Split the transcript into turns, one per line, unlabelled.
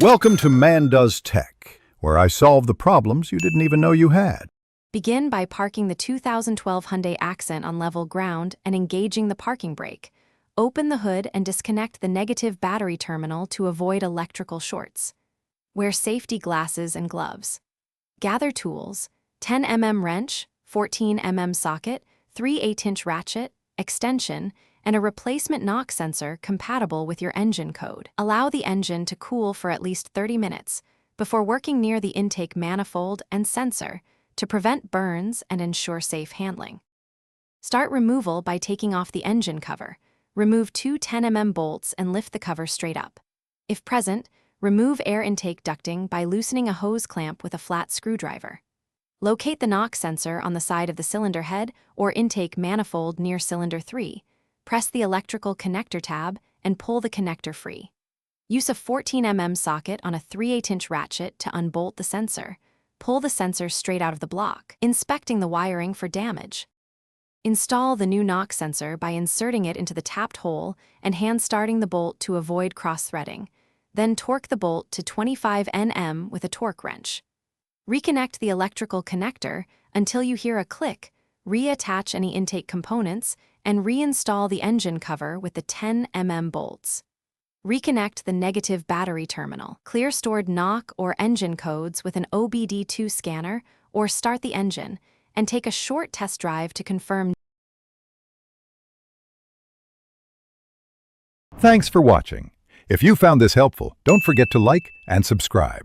Welcome to Man Does Tech, where I solve the problems you didn't even know you had.
Begin by parking the 2012 Hyundai Accent on level ground and engaging the parking brake. Open the hood and disconnect the negative battery terminal to avoid electrical shorts. Wear safety glasses and gloves. Gather tools: 10 mm wrench, 14 mm socket, 3 8-inch ratchet, extension, and a replacement knock sensor compatible with your engine code. Allow the engine to cool for at least 30 minutes before working near the intake manifold and sensor to prevent burns and ensure safe handling. Start removal by taking off the engine cover. Remove two 10 mm bolts and lift the cover straight up. If present, remove air intake ducting by loosening a hose clamp with a flat screwdriver. Locate the knock sensor on the side of the cylinder head or intake manifold near cylinder 3. Press the electrical connector tab and pull the connector free. Use a 14 mm socket on a 3 8-inch ratchet to unbolt the sensor. Pull the sensor straight out of the block, inspecting the wiring for damage. Install the new knock sensor by inserting it into the tapped hole and hand-starting the bolt to avoid cross-threading. Then torque the bolt to 25 Nm with a torque wrench. Reconnect the electrical connector until you hear a click, reattach any intake components, and reinstall the engine cover with the 10 mm bolts. Reconnect the negative battery terminal. Clear stored knock or engine codes with an OBD2 scanner or start the engine, and take a short test drive to confirm.
Thanks for watching. If you found this helpful, don't forget to like and subscribe.